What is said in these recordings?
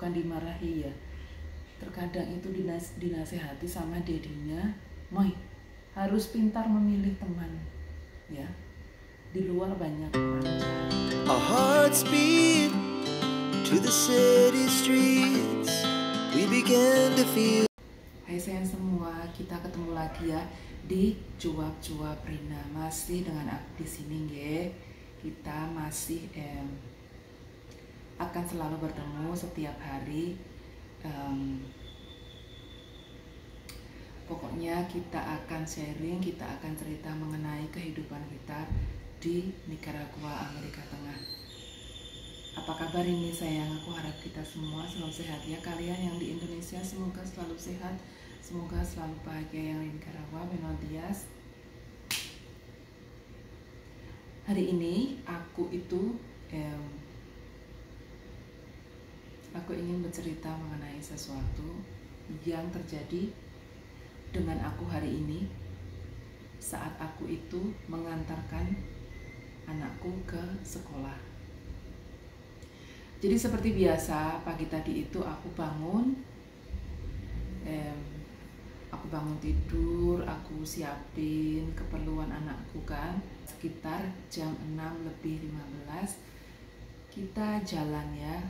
bukan dimarahi ya, terkadang itu dinasehati sama dedinya, Moy harus pintar memilih teman ya, di luar banyak orang jahat. Our hearts beat to the city streets. We began to feel. Hai sayang semua, kita ketemu lagi ya di Cuap-Cuap Rina. Masih dengan aku di sini nge. Kita masih akan selalu bertemu setiap hari. Pokoknya kita akan sharing, kita akan cerita mengenai kehidupan kita di Nicaragua, Amerika Tengah. Apa kabar ini sayang? Aku harap kita semua selalu sehat ya. Kalian yang di Indonesia semoga selalu sehat, semoga selalu bahagia. Yang di Nicaragua, buenos días. Hari ini aku ingin bercerita mengenai sesuatu yang terjadi dengan aku hari ini saat aku itu mengantarkan anakku ke sekolah. Jadi seperti biasa pagi tadi itu aku bangun tidur, aku siapin keperluan anakku kan. Sekitar jam 6:15 kita jalan ya.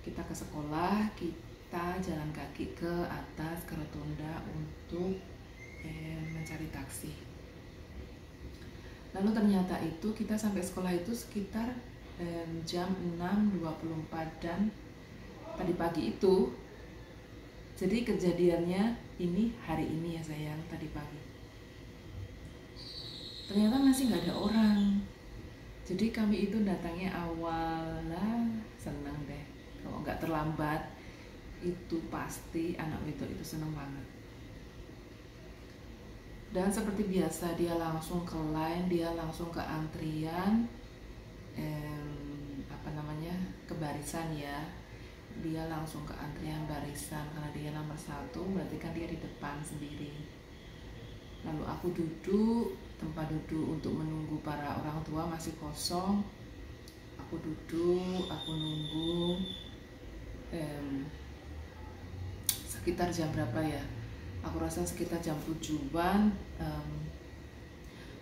Kita ke sekolah, kita jalan kaki ke atas ke rotunda untuk mencari taksi. Lalu ternyata itu kita sampai sekolah itu sekitar jam 6:24 dan tadi pagi itu. Jadi kejadiannya ini hari ini ya sayang, tadi pagi. Ternyata masih nggak ada orang. Jadi kami itu datangnya awal lah, senang deh. Kalau nggak terlambat itu pasti anak itu senang banget. Dan seperti biasa dia langsung ke line, dia langsung ke antrian, ke barisan ya. Dia langsung ke antrian barisan karena dia nomor 1, berarti kan dia di depan sendiri. Lalu aku duduk, tempat duduk untuk menunggu para orang tua masih kosong. Aku duduk, aku nunggu. Sekitar jam berapa ya? Aku rasa sekitar jam 7-an.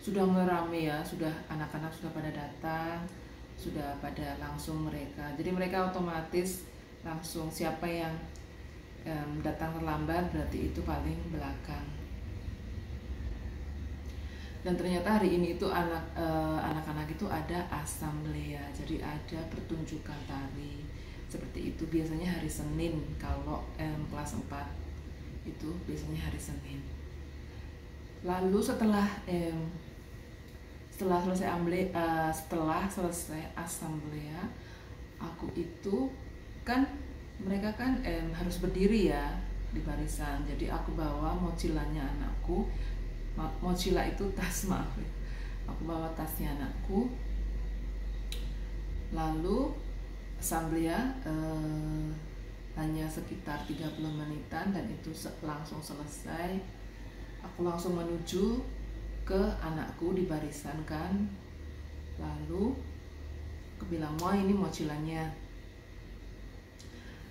Sudah mulai rame ya, sudah anak-anak sudah pada datang, sudah pada langsung mereka. Jadi mereka otomatis langsung siapa yang datang terlambat berarti itu paling belakang. Dan ternyata hari ini itu anak-anak itu ada asamblea, jadi ada pertunjukan tari seperti itu. Biasanya hari Senin kalau kelas 4 itu biasanya hari Senin. Lalu setelah selesai asamblea, aku itu kan mereka kan harus berdiri ya di barisan. Jadi aku bawa mochilanya anakku. Mochila itu tas, maaf. Aku bawa tasnya anakku. Lalu asamblea hanya sekitar 30 menitan dan itu langsung selesai. Aku langsung menuju ke anakku di barisan kan. Lalu aku bilang, "Mau ini mochilanya."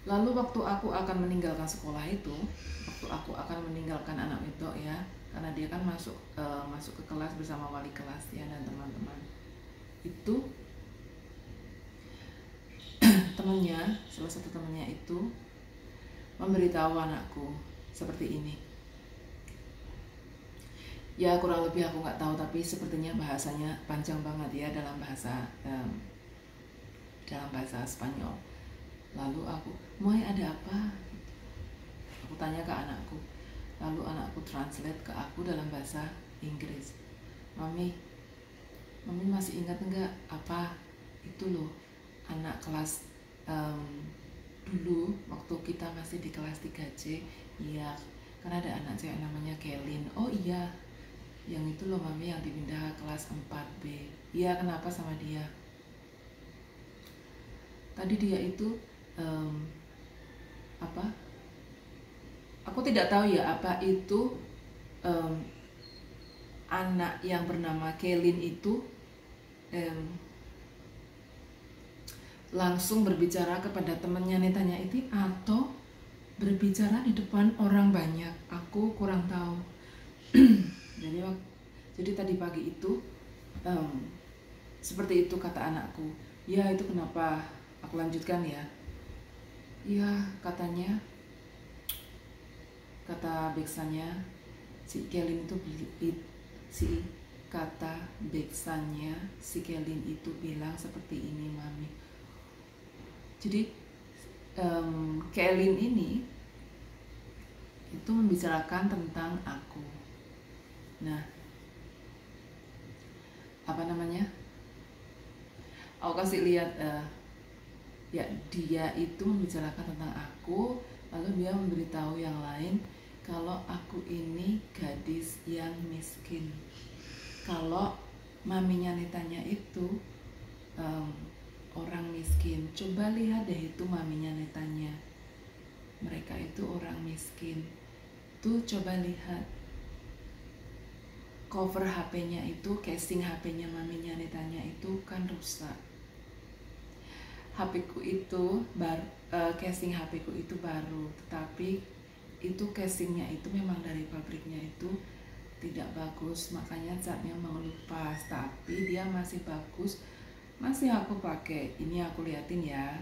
Lalu waktu aku akan meninggalkan sekolah itu, waktu aku akan meninggalkan anak itu ya, karena dia kan masuk ke kelas bersama wali kelas ya dan teman-teman. Itu salah satu temannya itu memberitahu anakku seperti ini. Ya kurang lebih aku nggak tahu, tapi sepertinya bahasanya panjang banget ya dalam bahasa Spanyol. Lalu aku, "Moy ada apa?" Aku tanya ke anakku. Lalu anakku translate ke aku dalam bahasa Inggris. Mami masih ingat nggak apa itu loh, anak kelas dulu waktu kita masih di kelas 3C. Iya, karena ada anak cewek namanya Kelin. Oh iya, yang itu loh Mami yang dipindah ke kelas 4B. Iya, kenapa sama dia? Tadi dia itu aku tidak tahu ya apa itu anak yang bernama Kelin itu langsung berbicara kepada temannya netanya itu atau berbicara di depan orang banyak, aku kurang tahu. Jadi tadi pagi itu seperti itu kata anakku. Ya itu kenapa, aku lanjutkan ya. Ya katanya, kata beksannya si Kelin itu si Kelin itu bilang seperti ini, Mami. Jadi Kelin ini itu membicarakan tentang aku. Nah, apa namanya? Aku kasih lihat ya, dia itu membicarakan tentang aku, lalu dia memberitahu yang lain kalau aku ini gadis yang miskin. Kalau maminya Netanya itu orang miskin. Coba lihat deh itu maminya Netanya. Mereka itu orang miskin. Tuh coba lihat cover HP-nya itu, casing HP-nya maminya Netanya itu kan rusak. HP-ku itu casing HP-ku itu baru, tetapi itu casingnya itu memang dari pabriknya itu tidak bagus, makanya catnya mengelupas, tapi dia masih bagus, masih aku pakai. Ini aku liatin ya.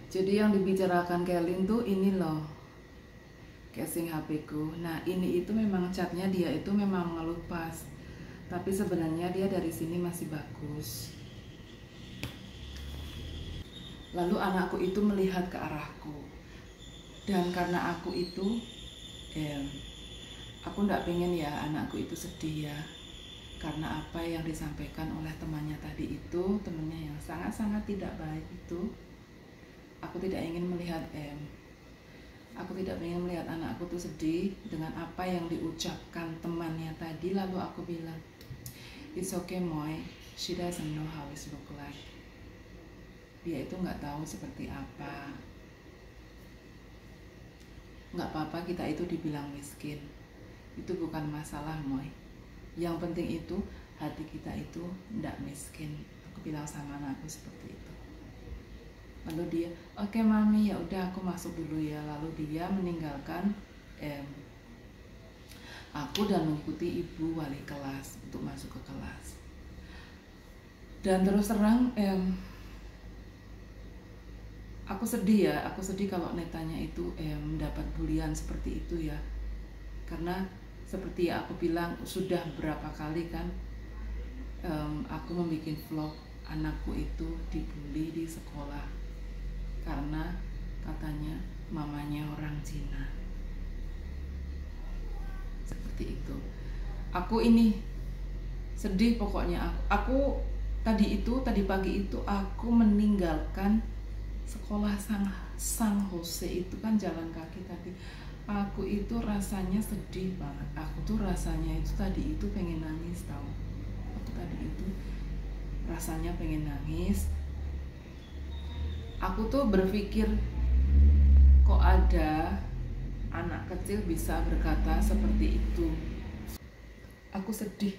Jadi yang dibicarakan Kelin tuh ini loh, casing HP-ku. Nah ini itu memang catnya dia itu memang mengelupas, tapi sebenarnya dia dari sini masih bagus. Lalu anakku itu melihat ke arahku, dan karena aku itu aku nggak pengen ya anakku itu sedih ya, karena apa yang disampaikan oleh temannya tadi itu, temannya yang sangat-sangat tidak baik itu. Aku tidak ingin melihat anakku tuh sedih dengan apa yang diucapkan temannya tadi. Lalu aku bilang, it's okay Moy, she doesn't know how it look like. Dia itu nggak tahu seperti apa. Nggak apa-apa kita itu dibilang miskin, itu bukan masalah Moy. Yang penting itu hati kita itu nggak miskin. Aku bilang sama anakku seperti itu. Lalu dia, oke Mami, ya udah aku masuk dulu ya. Lalu dia meninggalkan aku dan mengikuti ibu wali kelas untuk masuk ke kelas. Dan terus terang aku sedih ya, aku sedih kalau Netanya itu mendapat bulian seperti itu ya. Karena seperti aku bilang sudah berapa kali kan aku membuat vlog anakku itu dibully di sekolah karena katanya mamanya orang Cina. Seperti itu. Aku ini sedih pokoknya. Aku tadi pagi itu aku meninggalkan sekolah Sang Jose itu kan jalan kaki tadi. Aku itu rasanya sedih banget. Aku tuh rasanya itu tadi itu pengen nangis tahu. Aku tadi itu rasanya pengen nangis. Aku tuh berpikir kok ada anak kecil bisa berkata seperti itu. Aku sedih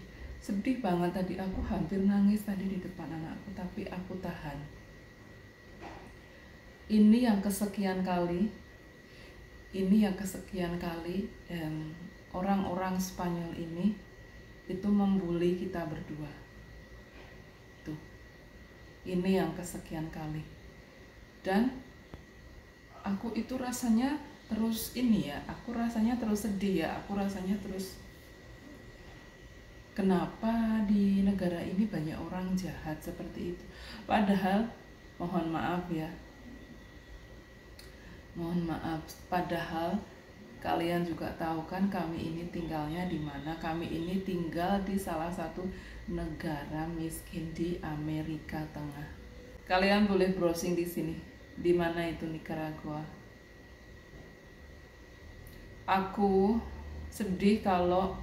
banget tadi. Aku hampir nangis tadi di depan anakku, tapi aku tahan. Ini yang kesekian kali orang-orang Spanyol ini itu membuli kita berdua. Tuh, ini yang kesekian kali. Dan aku itu rasanya terus aku rasanya terus sedih ya, aku rasanya terus kenapa di negara ini banyak orang jahat seperti itu. Padahal mohon maaf, padahal kalian juga tahu kan kami ini tinggalnya di mana. Kami ini tinggal di salah satu negara miskin di Amerika Tengah. Kalian boleh browsing di sini. Di mana itu Nicaragua. Aku sedih kalau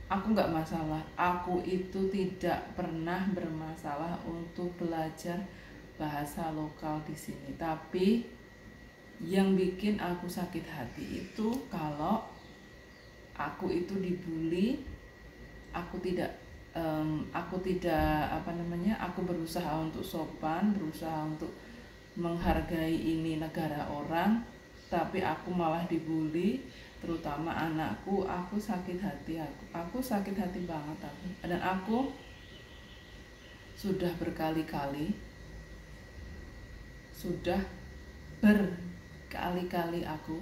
aku nggak masalah. Aku itu tidak pernah bermasalah untuk belajar bahasa lokal di sini. Tapi yang bikin aku sakit hati itu kalau aku itu dibully, aku tidak aku tidak aku berusaha untuk sopan, berusaha untuk menghargai ini negara orang, tapi aku malah dibully, terutama anakku. Aku sakit hati, aku sakit hati banget aku. Dan aku sudah berkali-kali aku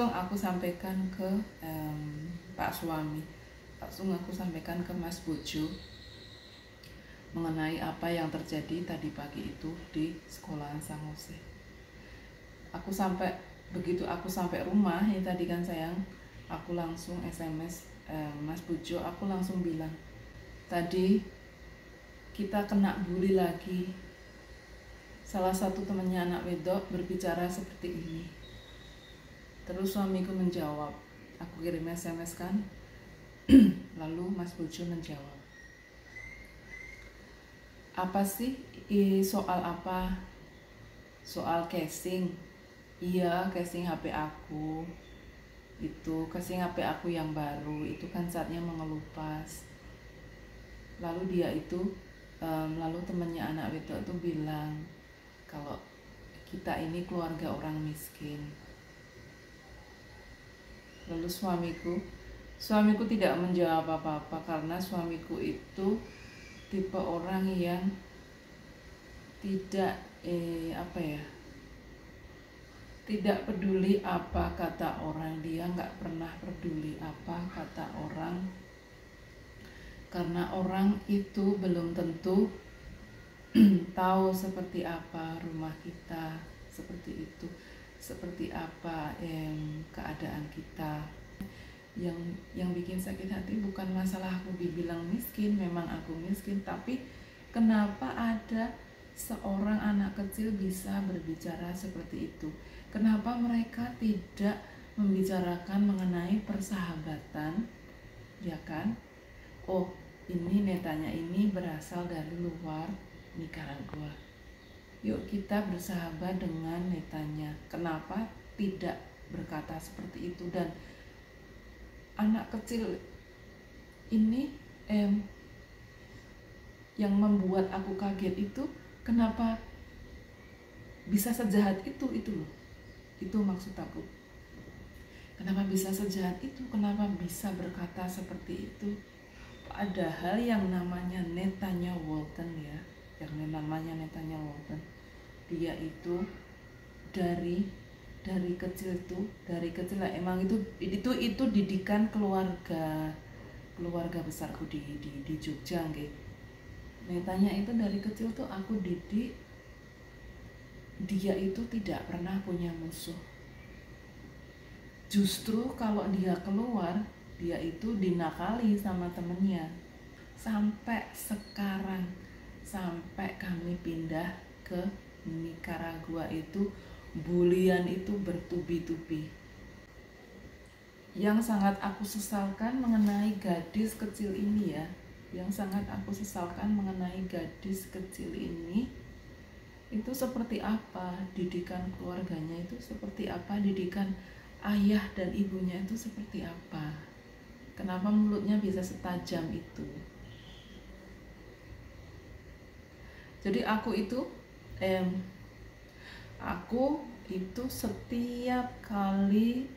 aku sampaikan ke Pak suami, langsung aku sampaikan ke Mas Bojo mengenai apa yang terjadi tadi pagi itu di sekolahan San Jose. Begitu aku sampai rumah ya tadi kan sayang, aku langsung SMS Mas Bojo, aku langsung bilang, tadi kita kena bully lagi. Salah satu temannya anak wedok berbicara seperti ini. Terus suamiku menjawab, aku kirim SMS kan, lalu Mas Bojo menjawab, apa sih, soal apa? Soal casing. Iya, casing HP aku. Itu casing HP aku yang baru, itu kan saatnya mengelupas. Lalu lalu temannya anak wedok itu bilang kalau kita ini keluarga orang miskin. Lalu suamiku tidak menjawab apa-apa karena suamiku itu tipe orang yang tidak tidak peduli apa kata orang. Dia nggak pernah peduli apa kata orang, karena orang itu belum tentu tahu seperti apa rumah kita, seperti itu, seperti apa keadaan kita. Yang bikin sakit hati bukan masalah aku dibilang miskin, memang aku miskin, tapi kenapa ada seorang anak kecil bisa berbicara seperti itu? Kenapa mereka tidak membicarakan mengenai persahabatan, ya kan? Oh, ini netanya ini berasal dari luar Nicaragua. Yuk kita bersahabat dengan netanya. Kenapa tidak berkata seperti itu? Dan anak kecil ini yang membuat aku kaget itu kenapa bisa sejahat itu loh. Itu maksud aku. Kenapa bisa sejahat itu? Kenapa bisa berkata seperti itu? Padahal yang namanya Netanya Walton ya, dia itu dari kecil lah, emang itu didikan keluarga besarku di Jogja nggih. Netanya itu dari kecil tuh aku didik, dia itu tidak pernah punya musuh. Justru kalau dia keluar, dia itu dinakali sama temennya. Sampai sekarang, sampai kami pindah ke Nicaragua itu, bulian itu bertubi-tubi. Yang sangat aku sesalkan mengenai gadis kecil ini ya, itu seperti apa didikan keluarganya, itu seperti apa didikan ayah dan ibunya, itu seperti apa. Kenapa mulutnya bisa setajam itu? Jadi aku itu setiap kali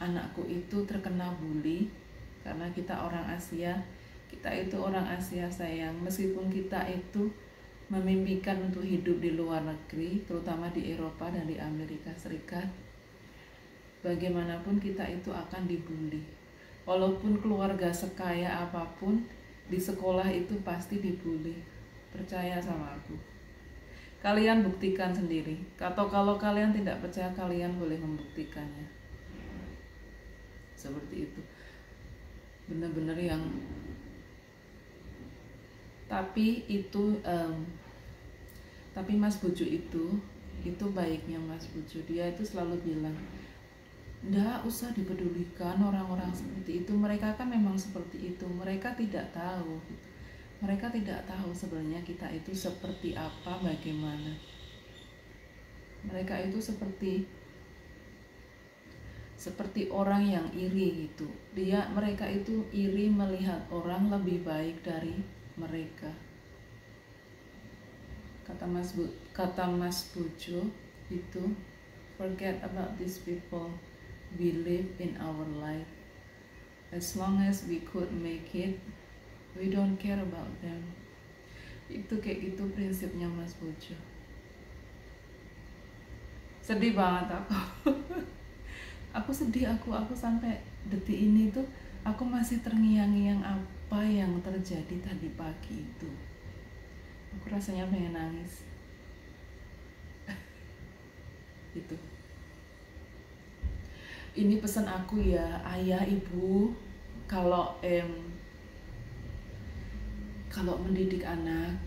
anakku itu terkena bully, karena kita orang Asia sayang, meskipun kita itu memimpikan untuk hidup di luar negeri, terutama di Eropa dan di Amerika Serikat, bagaimanapun kita itu akan dibully. Walaupun keluarga sekaya apapun, di sekolah itu pasti dibully. Percaya sama aku. Kalian buktikan sendiri. Atau kalau kalian tidak percaya, kalian boleh membuktikannya. Seperti itu. Benar-benar yang. Tapi Mas Bojo itu baiknya Mas Bojo. Dia itu selalu bilang, nggak usah dipedulikan orang-orang seperti itu. Mereka kan memang seperti itu. Mereka tidak tahu. Mereka tidak tahu sebenarnya kita itu seperti apa, bagaimana. Mereka itu seperti seperti orang yang iri gitu. Mereka itu iri melihat orang lebih baik dari mereka. Kata Mas Bojo itu, forget about these people, we live in our life, as long as we could make it, we don't care about them. Itu kayak gitu prinsipnya Mas Bojo. Sedih banget aku. Aku sedih, aku sampai detik ini tuh aku masih terngiang-ngiang apa yang terjadi tadi pagi itu. Aku rasanya pengen nangis. Itu. Ini pesan aku ya, ayah ibu, kalau mendidik anak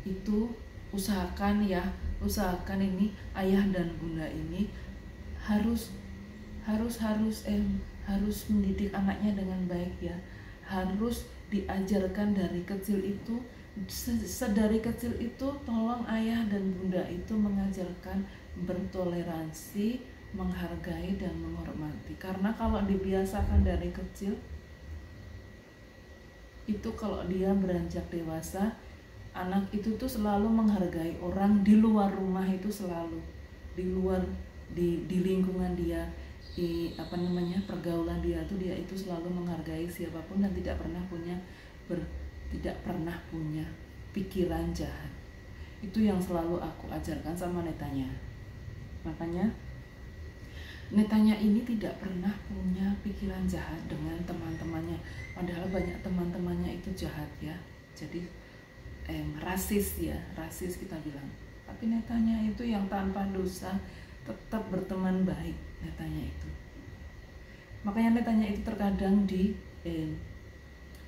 itu usahakan ini ayah dan bunda ini harus mendidik anaknya dengan baik ya. Harus diajarkan dari kecil itu, sedari kecil itu tolong ayah dan bunda itu mengajarkan bertoleransi, menghargai dan menghormati. Karena kalau dibiasakan dari kecil itu, kalau dia beranjak dewasa, anak itu tuh selalu menghargai orang di luar rumah, itu selalu di luar, di lingkungan dia, di pergaulan dia itu selalu menghargai siapapun dan tidak pernah punya pikiran jahat. Itu yang selalu aku ajarkan sama Netanya. Makanya Netanya ini tidak pernah punya pikiran jahat dengan teman-temannya, padahal banyak teman-temannya itu jahat ya. Jadi rasis kita bilang. Tapi Netanya itu yang tanpa dosa tetap berteman baik, Netanya itu. Makanya Netanya itu terkadang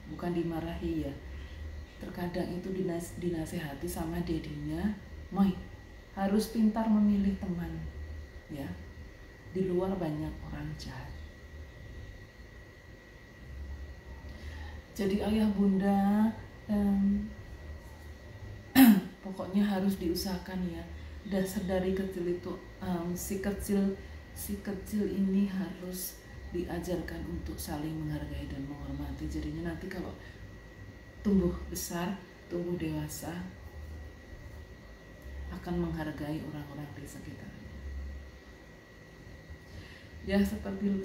bukan dimarahi ya, terkadang itu dinasehati sama dedinya, Moy harus pintar memilih teman ya, di luar banyak orang jahat. Jadi ayah bunda pokoknya harus diusahakan ya, dasar dari kecil itu si kecil ini harus diajarkan untuk saling menghargai dan menghormati. Jadinya nanti kalau tumbuh besar, tumbuh dewasa, akan menghargai orang-orang di sekitarnya. Ya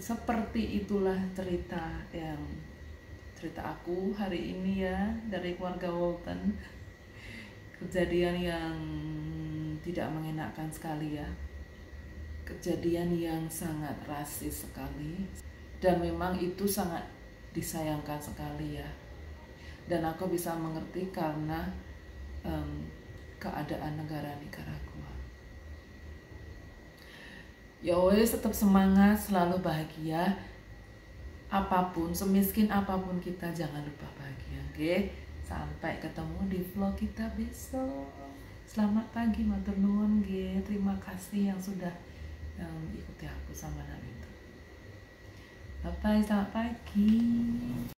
seperti itulah cerita aku hari ini ya, dari keluarga Walton. Kejadian yang tidak mengenakan sekali ya, kejadian yang sangat rasis sekali, dan memang itu sangat disayangkan sekali ya. Dan aku bisa mengerti karena keadaan negara Nicaragua. Ya wes, tetap semangat, selalu bahagia. Apapun, semiskin apapun kita, jangan lupa bahagia, oke? Sampai ketemu di vlog kita besok. Selamat pagi, matur nuwun nggih. Terima kasih yang sudah ikuti aku sama Nabi itu. Bye bye, selamat pagi.